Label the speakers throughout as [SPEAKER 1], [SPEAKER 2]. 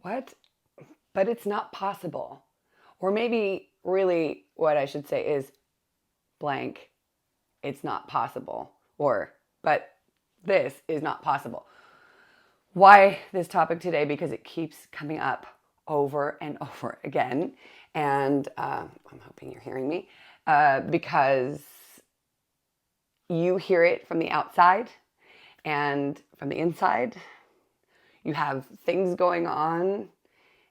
[SPEAKER 1] what? But it's not possible. Or maybe really what I should say is blank, it's not possible. Or, but this is not possible. Why this topic today? Because it keeps coming up over and over again. And I'm hoping you're hearing me because you hear it from the outside and from the inside. You have things going on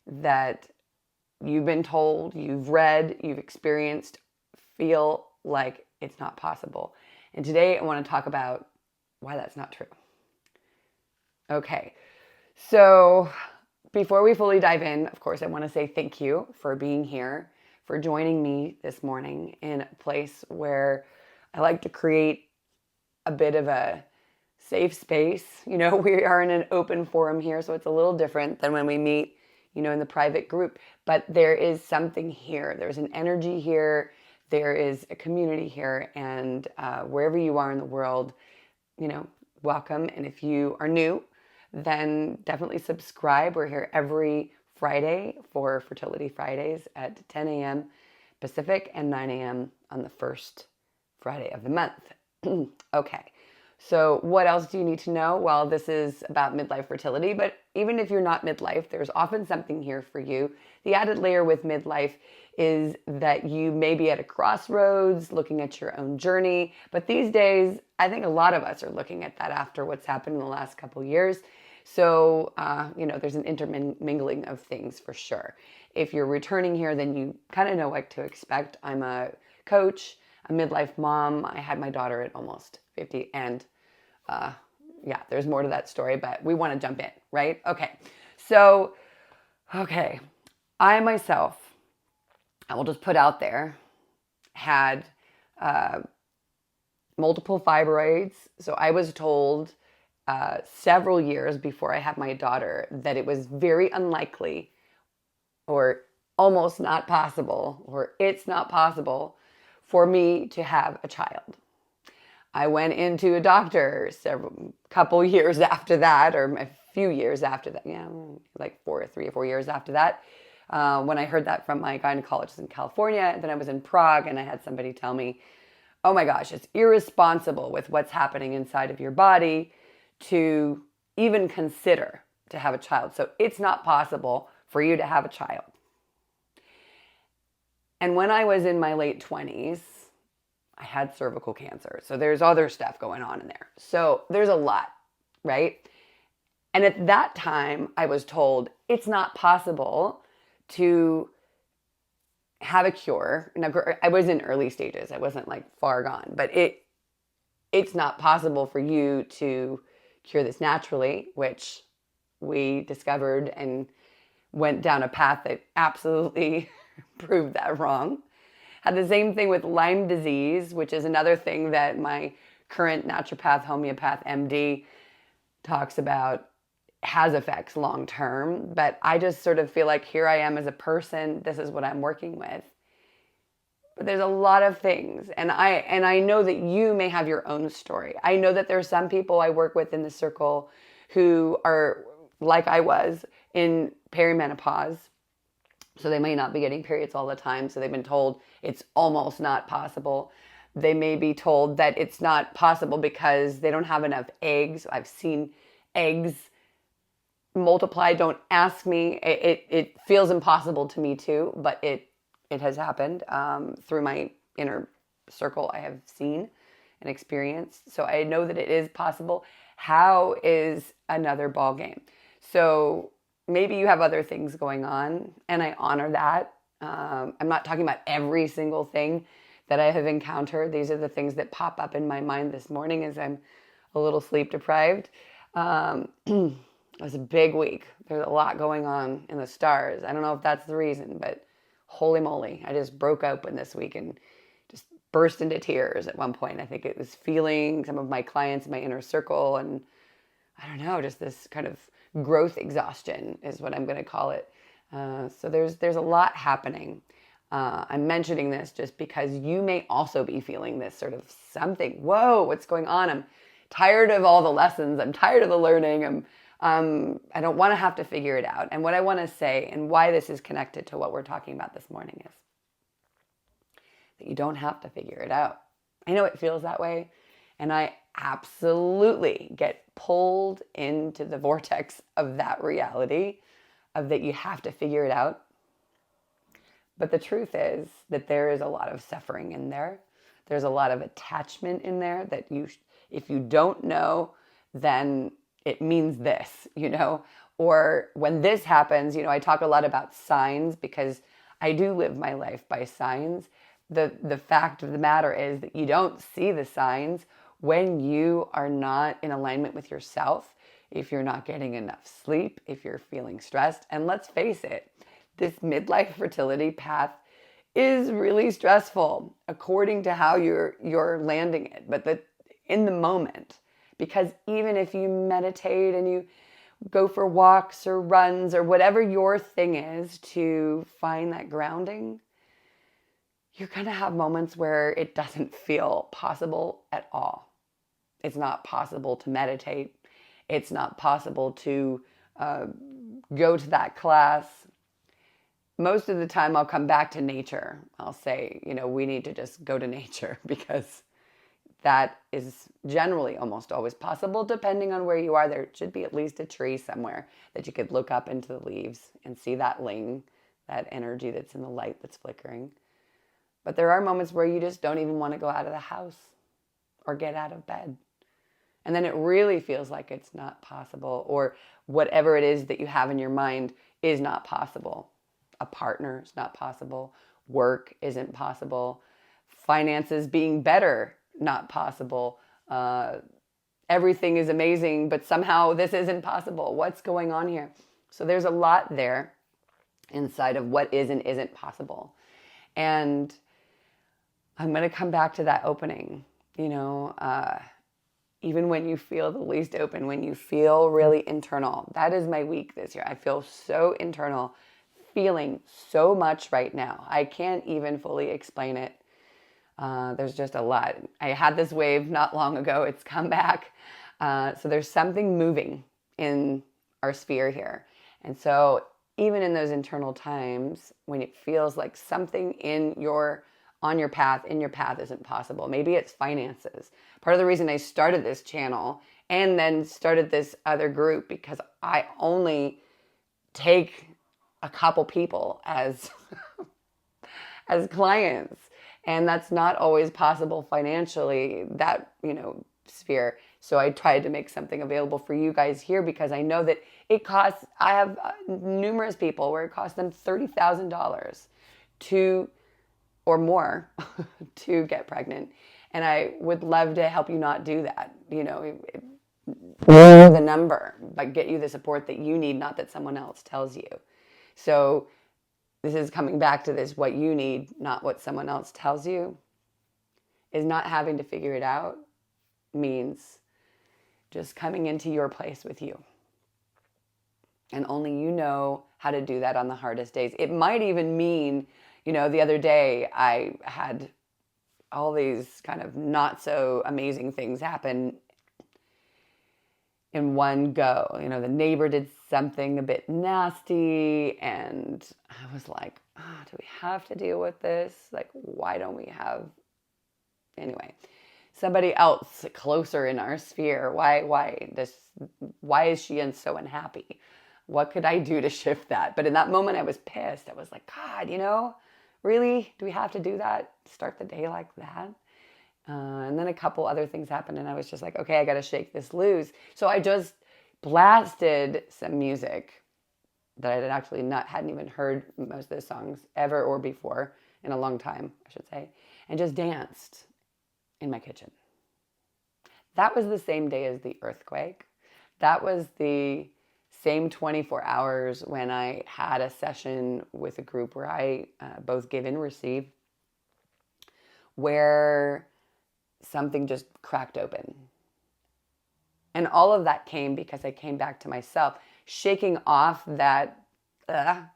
[SPEAKER 1] that you've been told, you've read, you've experienced, feel like it's not possible. And today I want to talk about why that's not true. Okay, so before we fully dive in, of course, I want to say thank you for being here, for joining me this morning in a place where I like to create a bit of a safe space. We are in an open forum here, so it's a little different than when we meet, in the private group. But there is something here. There's an energy here. There is a community here. And wherever you are in the world, welcome. And if you are new, then definitely subscribe. We're here every Friday for Fertility Fridays at 10 a.m. Pacific and 9 a.m. on the first Friday of the month. Okay. So what else do you need to know? Well, this is about midlife fertility, but even if you're not midlife, there's often something here for you. The added layer with midlife is that you may be at a crossroads looking at your own journey. But these days, I think a lot of us are looking at that after what's happened in the last couple of years. So, there's an intermingling of things for sure. If you're returning here, then you kind of know what to expect. I'm a coach, a midlife mom. I had my daughter at almost 50 and there's more to that story, but we want to jump in, right? Okay. So, I myself, I will just put out there, had multiple fibroids. So I was told several years before I had my daughter that it was very unlikely or almost not possible, or it's not possible for me to have a child. I went into a doctor couple years after that, or a few years after that. Yeah, like 3 or 4 years after that. When I heard that from my gynecologist in California, then I was in Prague and I had somebody tell me, oh my gosh, it's irresponsible with what's happening inside of your body to even consider to have a child. So it's not possible for you to have a child. And when I was in my late 20s, I had cervical cancer. So there's other stuff going on in there. So there's a lot, right? And at that time, I was told it's not possible to have a cure. Now, I was in early stages. I wasn't like far gone, but it's not possible for you to cure this naturally, which we discovered and went down a path that absolutely proved that wrong. Had the same thing with Lyme disease, which is another thing that my current naturopath, homeopath, MD talks about, has effects long term. But I just sort of feel like here I am as a person. This is what I'm working with. But there's a lot of things. And I know that you may have your own story. I know that there are some people I work with in the circle who are, like I was, in perimenopause. So they may not be getting periods all the time. So they've been told it's almost not possible. They may be told that it's not possible because they don't have enough eggs. I've seen eggs multiply. Don't ask me. It feels impossible to me too, but it has happened through my inner circle. I have seen and experienced. So I know that it is possible. How is another ball game? So maybe you have other things going on, and I honor that. I'm not talking about every single thing that I have encountered. These are the things that pop up in my mind this morning as I'm a little sleep deprived. It was a big week. There's a lot going on in the stars. I don't know if that's the reason, but holy moly, I just broke open this week and just burst into tears at one point. I think it was feeling some of my clients in my inner circle, and I don't know, just this kind of growth exhaustion is what I'm going to call it. So there's a lot happening. I'm mentioning this just because you may also be feeling this sort of something. Whoa, what's going on? I'm tired of all the lessons. I'm tired of the learning. I don't want to have to figure it out. And what I want to say and why this is connected to what we're talking about this morning is that you don't have to figure it out. I know it feels that way. And I absolutely get pulled into the vortex of that reality of that you have to figure it out. But the truth is that there is a lot of suffering in there. There's a lot of attachment in there that if you don't know, then it means this, or when this happens, I talk a lot about signs because I do live my life by signs. The fact of the matter is that you don't see the signs when you are not in alignment with yourself, if you're not getting enough sleep, if you're feeling stressed. And let's face it, this midlife fertility path is really stressful according to how you're landing it, but in the moment. Because even if you meditate and you go for walks or runs or whatever your thing is to find that grounding, you're going to have moments where it doesn't feel possible at all. It's not possible to meditate. It's not possible to go to that class. Most of the time I'll come back to nature. I'll say, we need to just go to nature because that is generally almost always possible depending on where you are. There should be at least a tree somewhere that you could look up into the leaves and see that ling, that energy that's in the light that's flickering. But there are moments where you just don't even want to go out of the house or get out of bed. And then it really feels like it's not possible, or whatever it is that you have in your mind is not possible. A partner is not possible. Work isn't possible. Finances being better, not possible. Everything is amazing, but somehow this isn't possible. What's going on here? So there's a lot there inside of what is and isn't possible. And I'm going to come back to that opening, even when you feel the least open, when you feel really internal. That is my week this year. I feel so internal, feeling so much right now. I can't even fully explain it. There's just a lot. I had this wave not long ago. It's come back. So there's something moving in our sphere here. And so even in those internal times when it feels like something in your path isn't possible. Maybe it's finances. Part of the reason I started this channel and then started this other group because I only take a couple people as clients. And that's not always possible financially, that, sphere. So I tried to make something available for you guys here because I know that it costs, I have numerous people where it costs them $30,000 or more to get pregnant. And I would love to help you not do that. The number, but get you the support that you need, not that someone else tells you. So this is coming back to this, what you need, not what someone else tells you, is not having to figure it out means just coming into your place with you. And only you know how to do that on the hardest days. It might even mean, the other day I had all these kind of not so amazing things happen in one go. The neighbor did something a bit nasty and I was like, do we have to deal with this? Like, why don't we have, anyway, somebody else closer in our sphere? Why is she so unhappy? What could I do to shift that? But in that moment I was pissed. I was like, God, really? Do we have to do that? Start the day like that? And then a couple other things happened and I was just like, okay, I got to shake this loose. So I just blasted some music that I hadn't even heard most of the songs ever or before in a long time, I should say, and just danced in my kitchen. That was the same day as the earthquake. That was the same 24 hours when I had a session with a group where I both give and receive, where something just cracked open. And all of that came because I came back to myself, shaking off that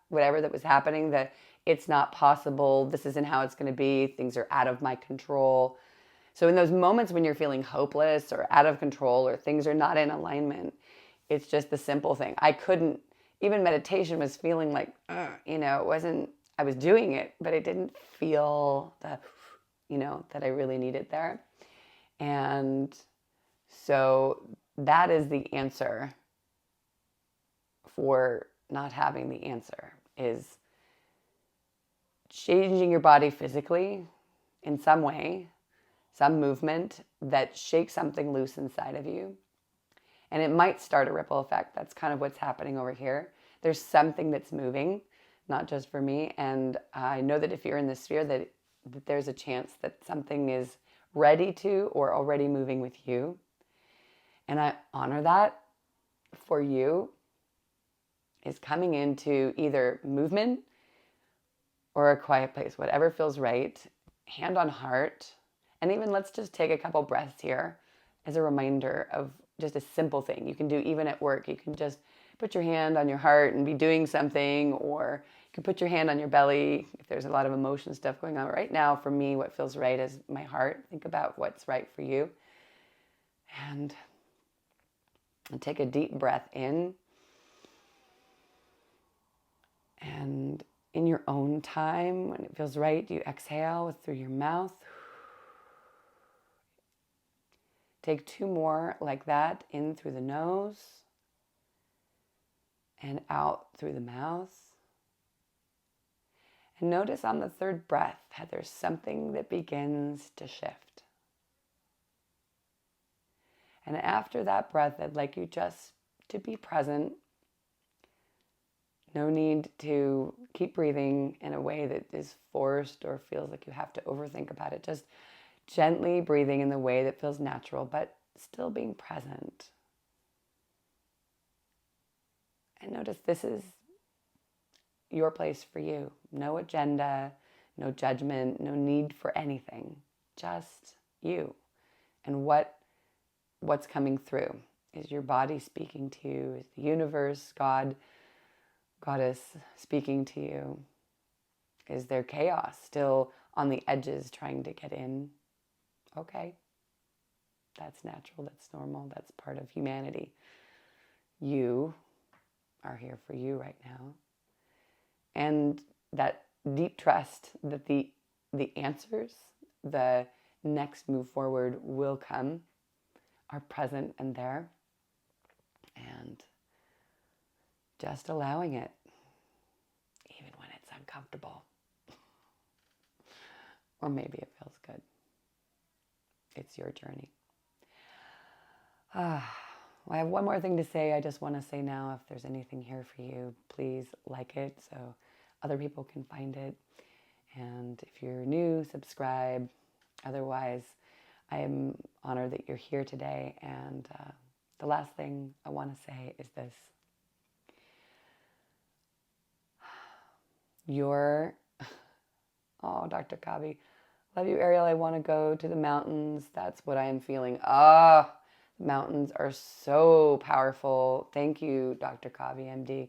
[SPEAKER 1] whatever that was happening, that it's not possible, this isn't how it's going to be, things are out of my control. So in those moments when you're feeling hopeless or out of control or things are not in alignment, It's just the simple thing. I couldn't, even meditation was feeling like, it wasn't, I was doing it, but it didn't feel the, that I really needed there. And so that is the answer for not having the answer, is changing your body physically in some way, some movement that shakes something loose inside of you. And it might start a ripple effect. That's kind of what's happening over here. There's something that's moving, not just for me. And I know that if you're in this sphere, that there's a chance that something is ready to or already moving with you. And I honor that for you, is coming into either movement or a quiet place, whatever feels right, hand on heart. And even let's just take a couple breaths here as a reminder of just a simple thing you can do even at work. You can just put your hand on your heart and be doing something, or you can put your hand on your belly if there's a lot of emotion stuff going on. Right now, for me, what feels right is my heart. Think about what's right for you. And take a deep breath in. And in your own time, when it feels right, you exhale through your mouth. Take 2 more like that, in through the nose and out through the mouth. And notice on the 3rd breath how there's something that begins to shift. And after that breath, I'd like you just to be present. No need to keep breathing in a way that is forced or feels like you have to overthink about it. Just gently breathing in the way that feels natural, but still being present. And notice this is your place for you. No agenda, no judgment, no need for anything. Just you. And what's coming through. Is your body speaking to you? Is the universe, God, Goddess speaking to you? Is there chaos still on the edges trying to get in? Okay. That's natural. That's normal. That's part of humanity. You are here for you right now. And that deep trust that the answers, the next move forward will come, are present and there. And just allowing it, even when it's uncomfortable. Or maybe it feels good. It's your journey. Well, I have one more thing to say. I just want to say now, if there's anything here for you, please like it so other people can find it. And if you're new, subscribe. Otherwise, I am honored that you're here today. And the last thing I want to say is this. Oh, Dr. Kavi, love you, Ariel. I want to go to the mountains. That's what I am feeling. The mountains are so powerful. Thank you, Dr. Kavi, MD.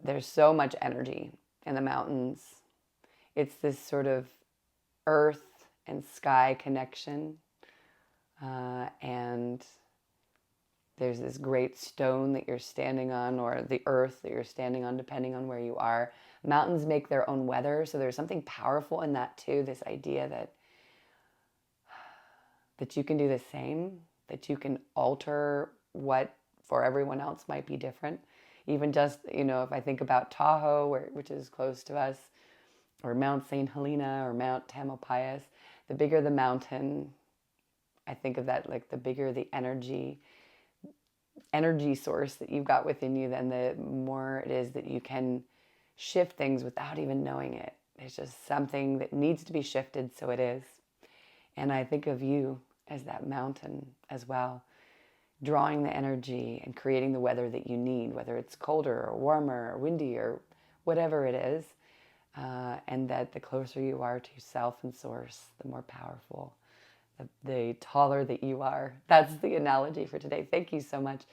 [SPEAKER 1] There's so much energy in the mountains. It's this sort of earth and sky connection. And there's this great stone that you're standing on, or the earth that you're standing on, depending on where you are. Mountains make their own weather, so there's something powerful in that too, this idea that you can do the same, that you can alter what for everyone else might be different. Even just, if I think about Tahoe, which is close to us, or Mount St. Helena or Mount Tamalpais, the bigger the mountain, I think of that like the bigger the energy source that you've got within you, then the more it is that you can shift things without even knowing it. There's just something that needs to be shifted, so it is. And I think of you as that mountain as well, drawing the energy and creating the weather that you need, whether it's colder or warmer or windy or whatever it is. And that the closer you are to yourself and source, the more powerful, the taller that you are. That's the analogy for today. Thank you so much.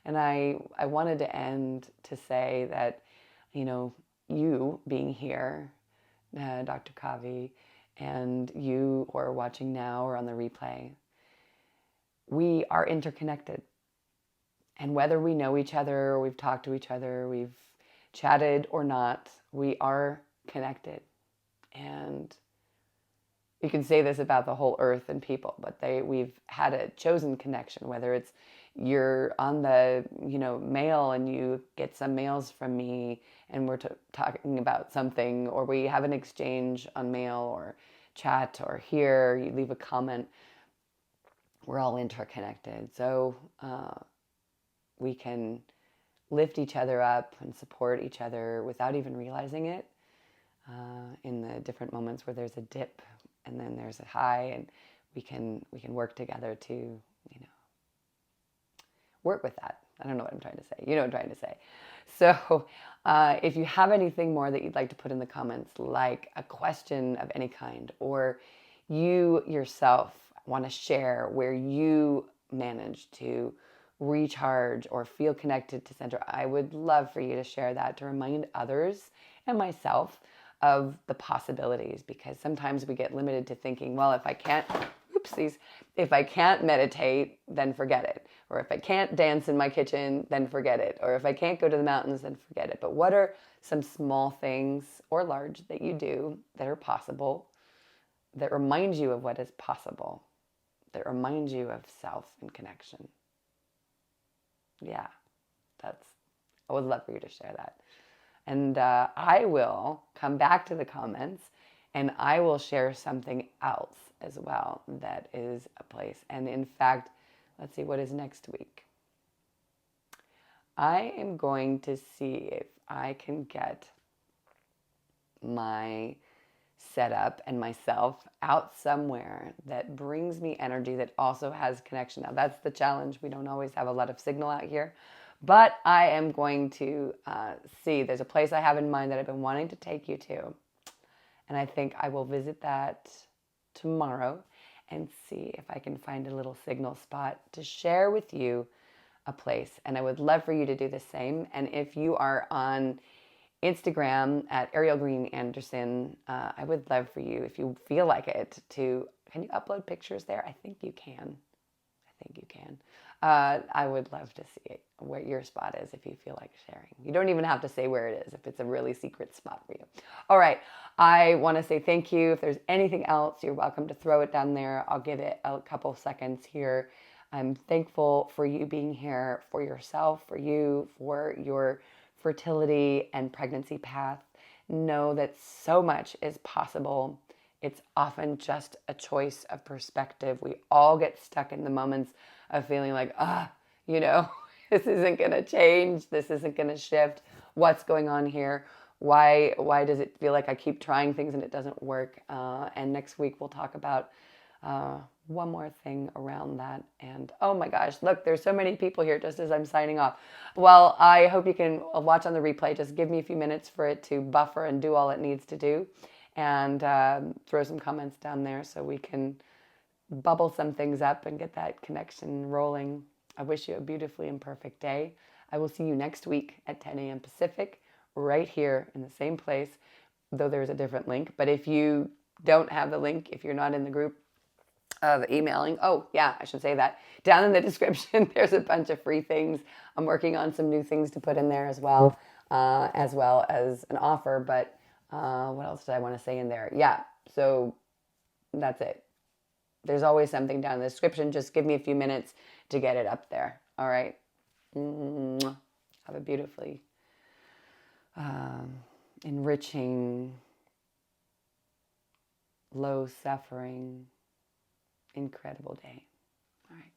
[SPEAKER 1] And I wanted to end to say that, you being here, Dr. Kavi, and you who are watching now or on the replay, we are interconnected. And whether we know each other, or we've talked to each other, we've chatted or not, we are connected. And you can say this about the whole earth and people, but we've had a chosen connection, whether it's you're on the, mail and you get some mails from me and we're talking about something, or we have an exchange on mail or chat, or here you leave a comment. We're all interconnected. So we can lift each other up and support each other without even realizing it, in the different moments where there's a dip and then there's a high, and we can work together to work with that. I don't know what I'm trying to say. You know what I'm trying to say. So if you have anything more that you'd like to put in the comments, like a question of any kind, or you yourself want to share where you manage to recharge or feel connected to center, I would love for you to share that, to remind others and myself of the possibilities, because sometimes we get limited to thinking, well, if I can't meditate, then forget it. Or if I can't dance in my kitchen, then forget it. Or if I can't go to the mountains, then forget it. But what are some small things, or large, that you do that are possible, that remind you of what is possible, that remind you of self and connection? Yeah, I would love for you to share that. And I will come back to the comments and I will share something else as well that is a place. And in fact, let's see, what is next week? I am going to see if I can get my setup and myself out somewhere that brings me energy that also has connection. Now, that's the challenge. We don't always have a lot of signal out here. But I am going to see. There's a place I have in mind that I've been wanting to take you to. And I think I will visit that tomorrow and see if I can find a little signal spot to share with you a place. And I would love for you to do the same. And if you are on Instagram at Ariel Green Andersson, I would love for you, if you feel like it, can you upload pictures there? I think you can. I would love to see it, where your spot is, if you feel like sharing. You don't even have to say where it is if it's a really secret spot for you. All right. I want to say thank you. If there's anything else, you're welcome to throw it down there. I'll give it a couple seconds here. I'm thankful for you being here, for yourself, for you, for your fertility and pregnancy path. Know that so much is possible. It's often just a choice of perspective. We all get stuck in the moments of feeling like, this isn't going to change. This isn't going to shift. What's going on here? Why does it feel like I keep trying things and it doesn't work? And next week we'll talk about one more thing around that. And oh my gosh, look, there's so many people here just as I'm signing off. Well, I hope you can watch on the replay. Just give me a few minutes for it to buffer and do all it needs to do. And throw some comments down there so we can bubble some things up and get that connection rolling. I wish you a beautifully imperfect day. I will see you next week at 10 a.m. Pacific, right here in the same place, though there's a different link. But if you don't have the link, if you're not in the group of emailing, I should say that. Down in the description, there's a bunch of free things. I'm working on some new things to put in there as well as an offer. But what else did I want to say in there? Yeah, so that's it. There's always something down in the description. Just give me a few minutes to get it up there. All right. Have a beautifully enriching, low suffering, incredible day. All right.